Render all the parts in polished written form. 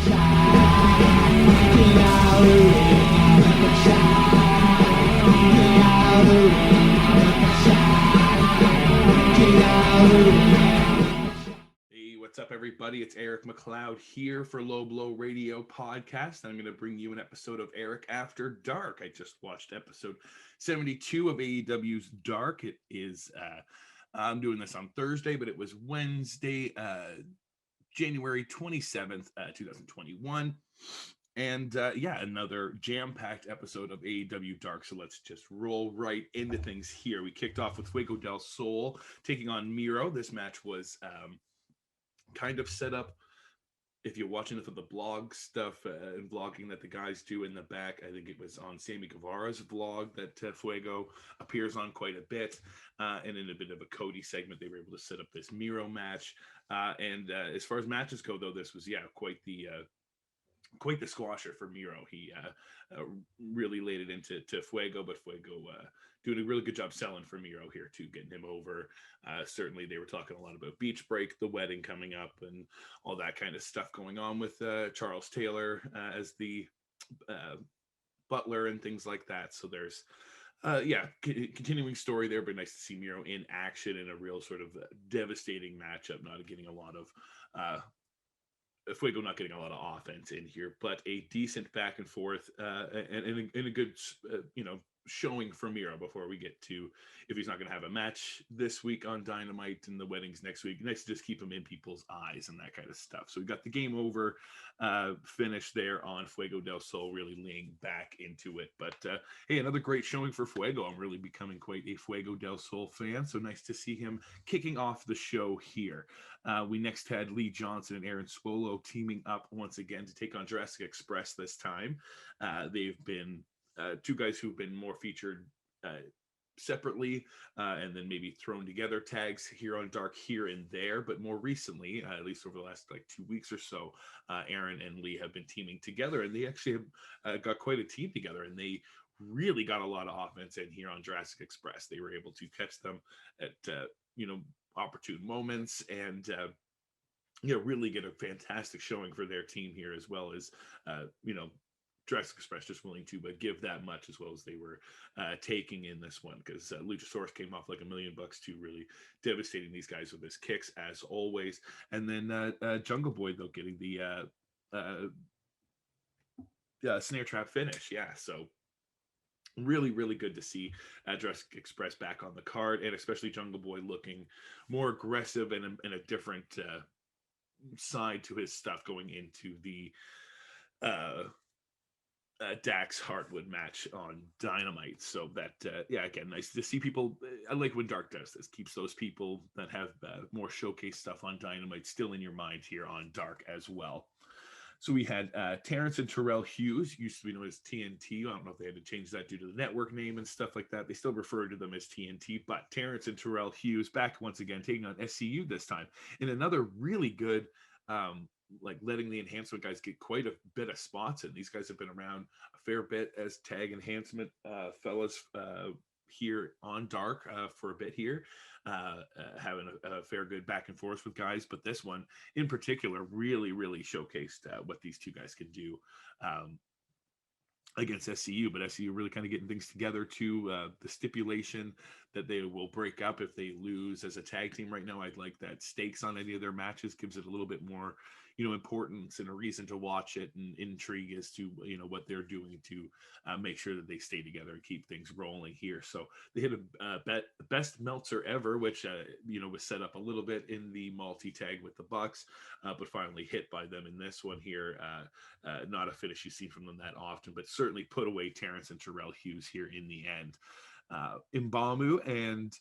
Hey, what's up, everybody? It's McLeod here for LowBlowRadio podcast. I'm going to bring you an episode of Eric After Dark. I just watched episode 72 of AEW's Dark. It is, I'm doing this on Thursday, but it was Wednesday, January 27th, 2021. And another jam-packed episode of AEW Dark. So let's just roll right into things here. We kicked off with Fuego del Sol taking on Miro. This match was kind of set up, if you're watching it for the blog stuff and vlogging that the guys do in the back. I think it was on Sammy Guevara's vlog that Fuego appears on quite a bit, and in a bit of a Cody segment they were able to set up this Miro match, and as far as matches go, though, this was quite the squasher for Miro. He really laid it into Fuego, but Fuego doing a really good job selling for Miro here too, getting him over. Certainly they were talking a lot about Beach Break, the wedding coming up, and all that kind of stuff going on with Charles Taylor as the butler and things like that. So there's continuing story there, but nice to see Miro in action in a real sort of devastating matchup, not getting a lot of Fuego not getting a lot of offense in here, but a decent back and forth and a good showing from Miro before we get to, if he's not going to have a match this week on Dynamite and the weddings next week, nice to just keep him in people's eyes and that kind of stuff. So we got the game over finish there on Fuego del Sol, really laying back into it. But hey, another great showing for Fuego. I'm really becoming quite a Fuego del Sol fan, so nice to see him kicking off the show here. We next had Lee Johnson and Aaron Swolo teaming up once again to take on Jurassic Express this time. They've been two guys who've been more featured separately and then maybe thrown together tags here on Dark here and there, but more recently, at least over the last 2 weeks or so, Aaron and Lee have been teaming together, and they actually have got quite a team together, and they really got a lot of offense in here on Jurassic Express. They were able to catch them at opportune moments and really get a fantastic showing for their team here, as well as Jurassic Express just willing to give that much, as well as they were taking in this one, because Luchasaurus came off like $1 million too, really devastating these guys with his kicks as always. And then Jungle Boy, though, getting the snare trap finish. So really, really good to see Jurassic Express back on the card, and especially Jungle Boy looking more aggressive and a different side to his stuff going into the Dax Hardwood match on Dynamite. So that again, nice to see people. I like when Dark does this, keeps those people that have more showcase stuff on Dynamite still in your mind here on Dark as well. So we had Terrence and Terrell Hughes, used to be known as TNT. I don't know if they had to change that due to the network name and stuff like that. They still refer to them as TNT, but Terrence and Terrell Hughes back once again, taking on SCU this time in another really good letting the enhancement guys get quite a bit of spots in. These guys have been around a fair bit as tag enhancement fellas here on Dark for a bit here, having a fair good back and forth with guys, but this one in particular really showcased what these two guys can do against SCU, but SCU really kind of getting things together to the stipulation that they will break up if they lose as a tag team right now. I'd like that stakes on any of their matches gives it a little bit more importance and a reason to watch it, and intrigue as to what they're doing to make sure that they stay together and keep things rolling here. So they hit a best Meltzer ever, which was set up a little bit in the multi-tag with the Bucks, but finally hit by them in this one here. Not a finish you see from them that often, but certainly put away Terrence and Terrell Hughes here in the end. Mbamu and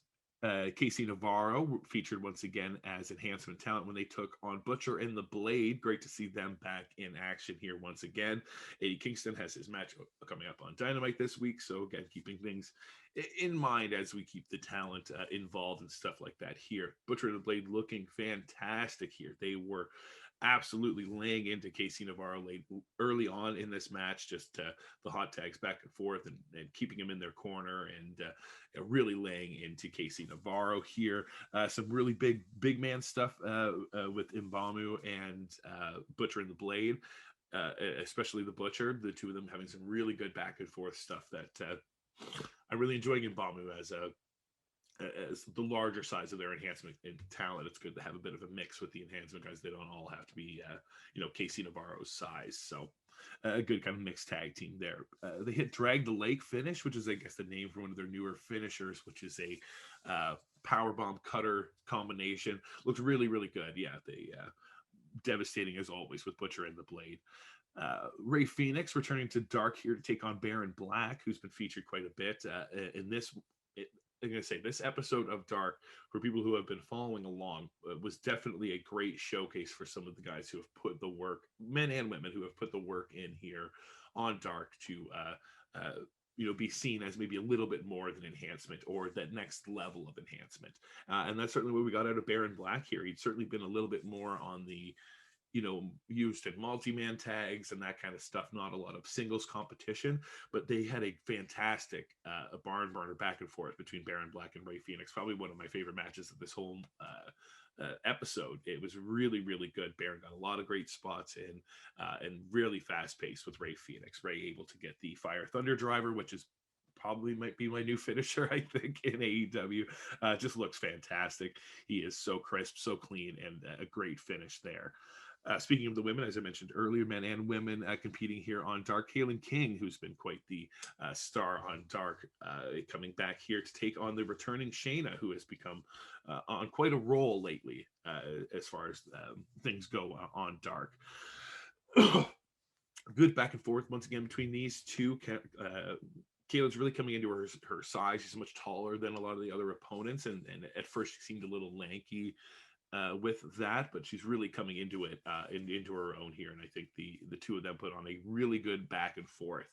Casey Navarro featured once again as enhancement talent when they took on Butcher and the Blade. Great to see them back in action here once again. Eddie Kingston has his match coming up on Dynamite this week, so again, keeping things in mind as we keep the talent involved and stuff like that here. Butcher and the Blade looking fantastic here. They were absolutely laying into Casey Navarro late early on in this match, just the hot tags back and forth and keeping him in their corner and really laying into Casey Navarro here. Some really big man stuff with Mbamu and Butcher and the Blade. especially the Butcher, the two of them having some really good back and forth stuff that I'm really enjoying in Bamu as the larger size of their enhancement and talent. It's good to have a bit of a mix with the enhancement guys. They don't all have to be, Casey Navarro's size. So a good kind of mixed tag team there. They hit Drag the Lake finish, which is, I guess, the name for one of their newer finishers, which is a power bomb cutter combination. Looks really, really good. Yeah, they devastating as always with Butcher and the Blade. Ray Phoenix returning to Dark here to take on Baron Black, who's been featured quite a bit in this. I'm going to say this episode of Dark, for people who have been following along, was definitely a great showcase for some of the guys who have put the work, men and women who have put the work in here on Dark to be seen as maybe a little bit more than enhancement or that next level of enhancement. And that's certainly what we got out of Baron Black here. He'd certainly been a little bit more on the used in multi-man tags and that kind of stuff, not a lot of singles competition, but they had a fantastic barn burner back and forth between Baron Black and Ray Phoenix. Probably one of my favorite matches of this whole episode. It was really, really good. Baron got a lot of great spots in and really fast paced with Ray Phoenix. Ray able to get the Fire Thunder Driver, which is probably might be my new finisher, I think, in AEW. Just looks fantastic. He is so crisp, so clean, and a great finish there. Speaking of the women, as I mentioned earlier, men and women competing here on Dark. Kaylin King, who's been quite the star on Dark, coming back here to take on the returning Shayna, who has become on quite a roll lately as far as things go on Dark. Good back and forth once again between these two. Kayla's really coming into her size. She's much taller than a lot of the other opponents, and at first she seemed a little lanky with that, but she's really coming into it into her own here, and I think the two of them put on a really good back and forth.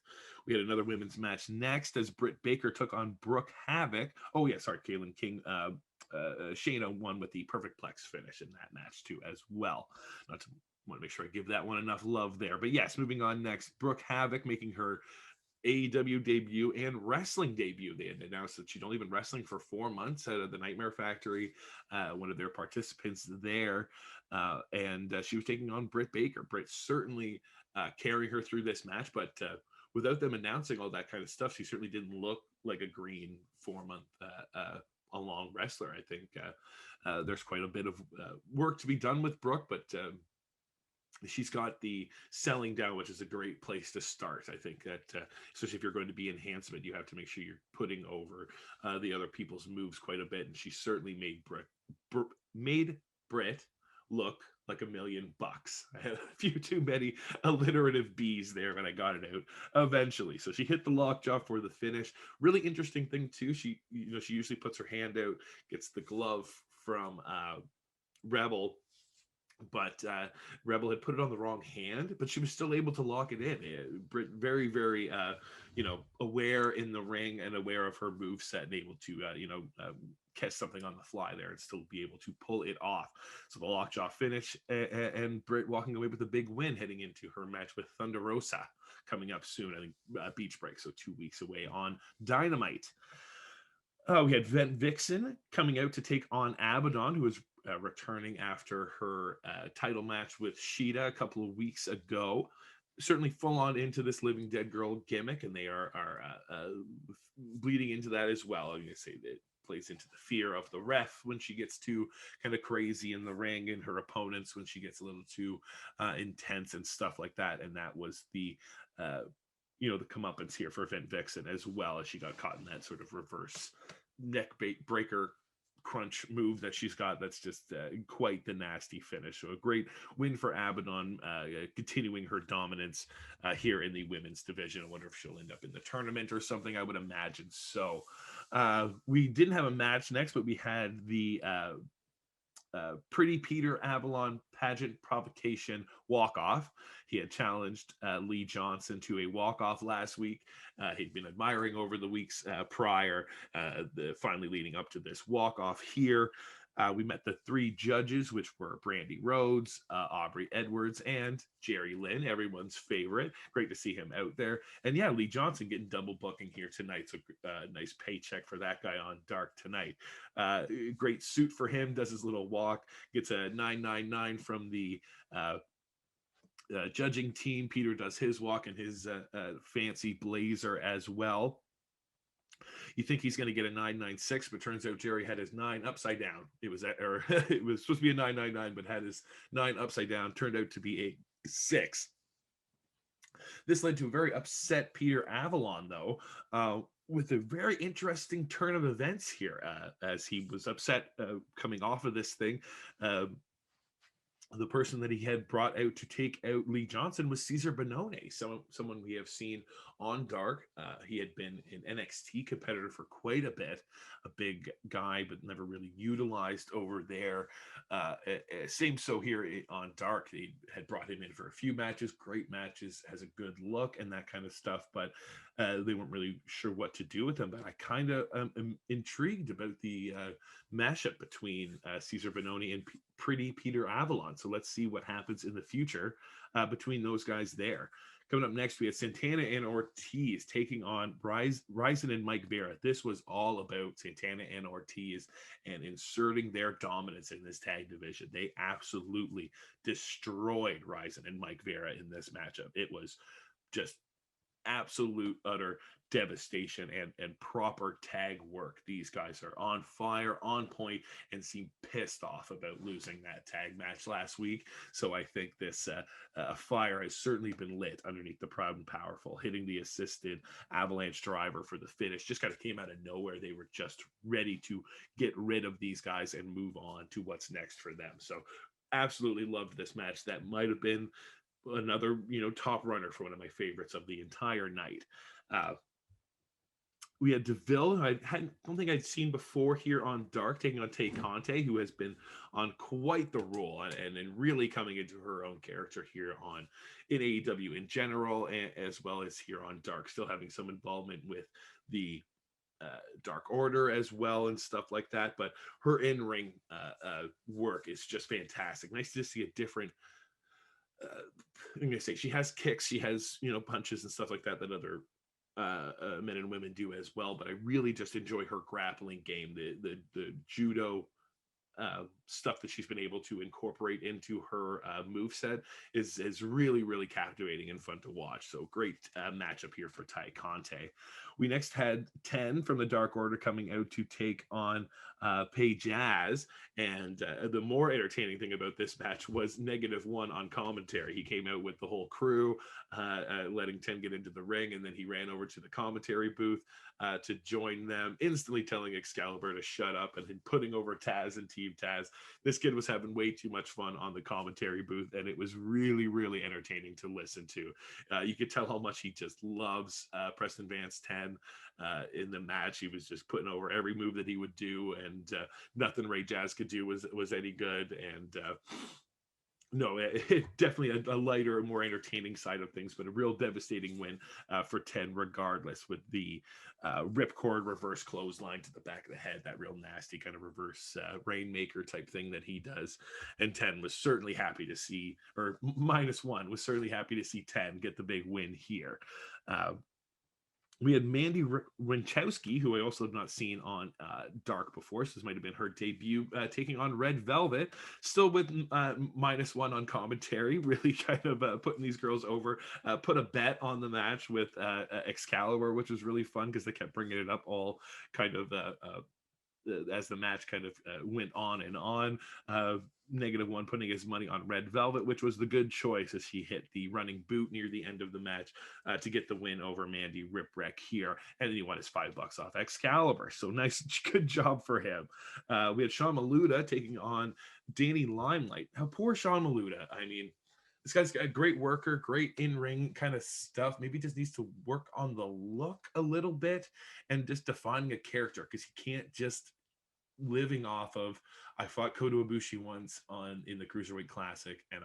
We had another women's match next as Britt Baker took on Brooke Havoc. Oh yeah, sorry, Kaylin King. Shayna won with the perfect plex finish in that match too as well. Not to want to make sure I give that one enough love there, but yes, moving on next, Brooke Havoc making her AEW debut and wrestling debut. They had announced that she'd only been wrestling for 4 months out of the Nightmare Factory, one of their participants there, and she was taking on Britt Baker. Britt certainly carrying her through this match, but without them announcing all that kind of stuff, she certainly didn't look like a green 4-month a long wrestler. I think there's quite a bit of work to be done with Brooke, but she's got the selling down, which is a great place to start. I think that especially if you're going to be enhancement, you have to make sure you're putting over the other people's moves quite a bit, and she certainly made Britt look like $1 million. I had a few too many alliterative B's there, but I got it out eventually. So she hit the lockjaw for the finish. Really interesting thing too. She usually puts her hand out, gets the glove from Rebel, but Rebel had put it on the wrong hand, but she was still able to lock it in. Very, very, aware in the ring and aware of her move set and able to, catch something on the fly there and still be able to pull it off. So the lockjaw finish and Britt walking away with a big win heading into her match with Thunder Rosa coming up soon. I think Beach Break, so 2 weeks away on Dynamite. We had Vent Vixen coming out to take on Abaddon, who was returning after her title match with Sheeta a couple of weeks ago. Certainly full on into this Living Dead Girl gimmick, and they are bleeding into that as well. I'm going to say that plays into the fear of the ref when she gets too kind of crazy in the ring, and her opponents when she gets a little too intense and stuff like that. And that was the the comeuppance here for Vent Vixen, as well as she got caught in that sort of reverse neck breaker crunch move that she's got. That's just quite the nasty finish. So a great win for Abaddon, continuing her dominance here in the women's division. I wonder if she'll end up in the tournament or something. I would imagine so. We didn't have a match next, but we had the Pretty Peter Avalon pageant provocation walk-off. He had challenged Lee Johnson to a walk-off last week. He'd been admiring over the weeks prior, finally leading up to this walk-off here. We met the 3 judges, which were Brandy Rhodes, Aubrey Edwards, and Jerry Lynn, everyone's favorite. Great to see him out there. And yeah, Lee Johnson getting double booking here tonight. So nice paycheck for that guy on Dark tonight. Great suit for him, does his little walk, gets a 999 from the judging team. Peter does his walk in his fancy blazer as well. You think he's going to get a 996, but turns out Jerry had his 9 upside down. It was it was supposed to be a 999, but had his 9 upside down. Turned out to be a 6. This led to a very upset Peter Avalon, though, with a very interesting turn of events here, as he was upset coming off of this thing. The person that he had brought out to take out Lee Johnson was Cesar Bononi, someone we have seen on Dark. He had been an NXT competitor for quite a bit, a big guy, but never really utilized over there. Same so here on Dark. They had brought him in for a few matches, great matches, has a good look and that kind of stuff, but they weren't really sure what to do with him. But I kind of am intrigued about the mashup between Cesar Bononi and Pretty Peter Avalon. So let's see what happens in the future between those guys there. Coming up next, we have Santana and Ortiz taking on Ryzen and Mike Vera. This was all about Santana and Ortiz and inserting their dominance in this tag division. They absolutely destroyed Ryzen and Mike Vera in this matchup. It was just absolute utter devastation and proper tag work. These guys are on fire, on point, and seem pissed off about losing that tag match last week. So I think this fire has certainly been lit underneath the Proud and Powerful, hitting the assisted avalanche driver for the finish. Just kind of came out of nowhere. They were just ready to get rid of these guys and move on to what's next for them. So absolutely loved this match. That might have been another top runner for one of my favorites of the entire night. We had DeVille, I don't think I'd seen before here on Dark, taking on Tay Conte, who has been on quite the roll and really coming into her own character here in AEW in general, as well as here on Dark, still having some involvement with the Dark Order as well and stuff like that. But her in-ring work is just fantastic. Nice to see a different I'm gonna say she has kicks, she has punches and stuff like that other men and women do as well. But I really just enjoy her grappling game, the judo stuff that she's been able to incorporate into her moveset is really, really captivating and fun to watch. So great matchup here for Tay Conte. We next had 10 from the Dark Order coming out to take on Pay Jazz. And the more entertaining thing about this match was -1 on commentary. He came out with the whole crew, letting 10 get into the ring, and then he ran over to the commentary booth to join them, instantly telling Excalibur to shut up and then putting over Taz and Team Taz. This kid was having way too much fun on the commentary booth, and it was really, really entertaining to listen to. You could tell how much he just loves Preston Vance 10 in the match. He was just putting over every move that he would do, and nothing Ray Jazz could do was any good. And no, it definitely a lighter, more entertaining side of things, but a real devastating win for 10 regardless, with the ripcord reverse clothesline to the back of the head, that real nasty kind of reverse Rainmaker type thing that he does. And 10 was certainly happy to see, or -1 was certainly happy to see 10 get the big win here. We had Mandy Winchowski, who I also have not seen on Dark before, so this might have been her debut, taking on Red Velvet, still with -1 on commentary, really kind of putting these girls over. Put a bet on the match with Excalibur, which was really fun because they kept bringing it up all kind of as the match kind of went on and on. -1 putting his money on Red Velvet, which was the good choice as he hit the running boot near the end of the match to get the win over Mandy Ripwreck here. And then he won his $5 off Excalibur. So nice, good job for him. We had Sean Maluda taking on Danny Limelight. Now, poor Sean Maluda. I mean, this guy's a great worker, great in-ring kind of stuff. Maybe just needs to work on the look a little bit and just defining a character, because he can't just living off of, I fought Kota Ibushi once in the Cruiserweight Classic, and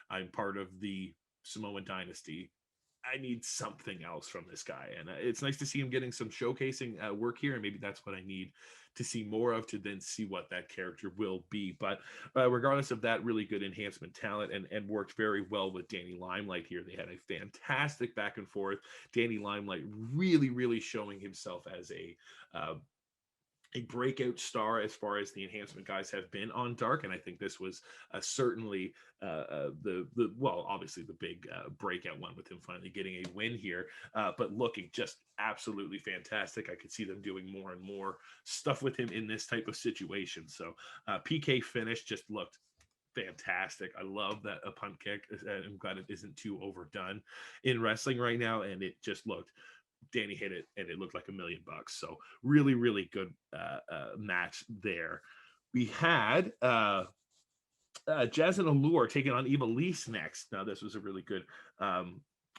I'm part of the Samoan Dynasty. I need something else from this guy, and it's nice to see him getting some showcasing work here, and maybe that's what I need to see more of, to then see what that character will be. But regardless of that, really good enhancement talent, and worked very well with Danny Limelight here. They had a fantastic back and forth. Danny Limelight really, really showing himself as a breakout star as far as the enhancement guys have been on Dark, and I think this was certainly the well, obviously the big breakout one with him finally getting a win here, but looking just absolutely fantastic. I could see them doing more and more stuff with him in this type of situation. So PK finish just looked fantastic. I love that a punt kick. I'm glad it isn't too overdone in wrestling right now, and it just looked. Danny hit it, and it looked like $1 million. So really, really good match there. We had Jazz and Allure taking on Ivelisse next. Now, this was a really good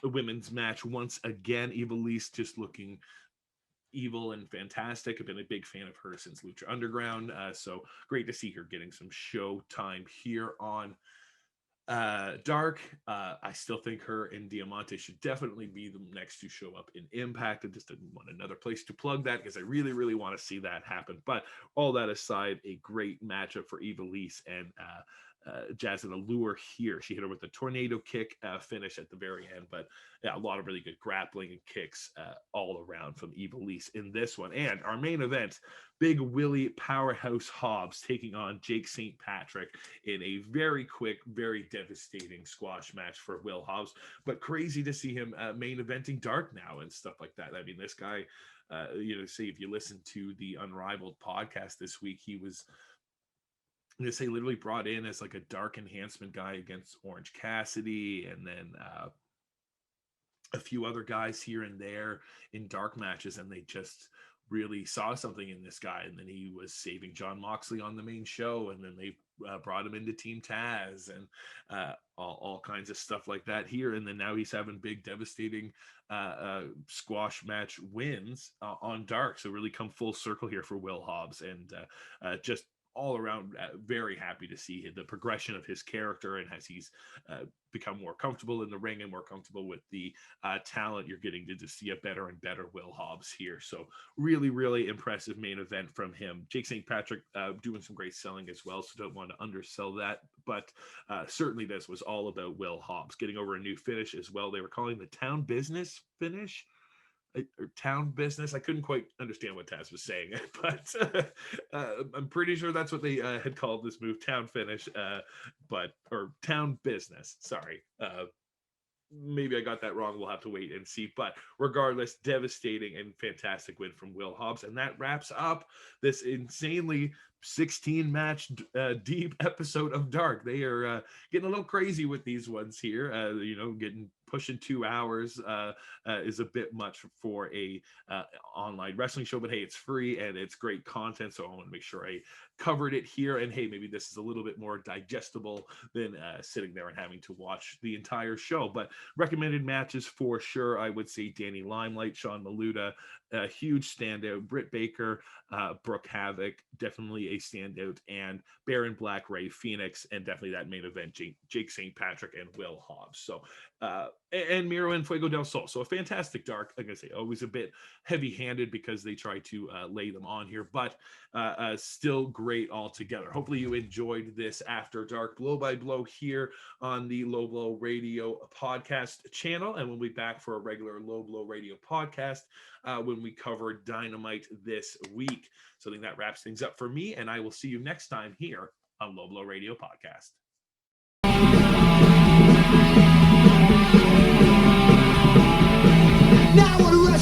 women's match. Once again, Ivelisse just looking evil and fantastic. I've been a big fan of her since Lucha Underground. So great to see her getting some show time here on Dark. I still think her and Diamante should definitely be the next to show up in Impact. I just didn't want another place to plug that because I really, really want to see that happen. But all that aside, a great matchup for Ivelisse and Jazz and Allure here. She hit her with a tornado kick finish at the very end, but yeah, a lot of really good grappling and kicks all around from Ivelisse in this one. And our main event, Big Willie Powerhouse Hobbs taking on Jake St. Patrick in a very quick, very devastating squash match for Will Hobbs. But crazy to see him main eventing Dark now and stuff like that. I mean, this guy, say if you listen to the Unrivaled podcast this week, he was they literally brought in as like a Dark enhancement guy against Orange Cassidy, and then a few other guys here and there in Dark matches, and they just really saw something in this guy. And then he was saving John Moxley on the main show, and then they brought him into Team Taz and all kinds of stuff like that here. And then now he's having big, devastating squash match wins on Dark. So really come full circle here for Will Hobbs, and just all around very happy to see the progression of his character, and as he's become more comfortable in the ring and more comfortable with the talent, you're getting to just see a better and better Will Hobbs here. So really, really impressive main event from him. Jake St. Patrick doing some great selling as well, so don't want to undersell that, but certainly this was all about Will Hobbs getting over a new finish as well. They were calling the Town Business finish, or Town Business. I couldn't quite understand what Taz was saying, but I'm pretty sure that's what they had called this move, Town Finish, or Town Business. Sorry. Maybe I got that wrong. We'll have to wait and see. But regardless, devastating and fantastic win from Will Hobbs. And that wraps up this insanely 16 match deep episode of Dark. They are getting a little crazy with these ones here. Pushing 2 hours is a bit much for a online wrestling show, but hey, it's free and it's great content, so I want to make sure I covered it here. And hey, maybe this is a little bit more digestible than sitting there and having to watch the entire show. But recommended matches for sure, I would say Danny Limelight, Sean Maluda, a huge standout, Britt Baker, Brooke Havoc, definitely a standout, and Baron Black, Ray Phoenix, and definitely that main event, Jake St. Patrick and Will Hobbs. So and Miro and Fuego del Sol. So a fantastic Dark, like I say, always a bit heavy-handed because they try to lay them on here, but still great altogether. Hopefully you enjoyed this After Dark blow by blow here on the Low Blow Radio podcast channel, and we'll be back for a regular Low Blow Radio podcast when we cover Dynamite this week. So I think that wraps things up for me, and I will see you next time here on Low Blow Radio podcast. Now I want to wrestle.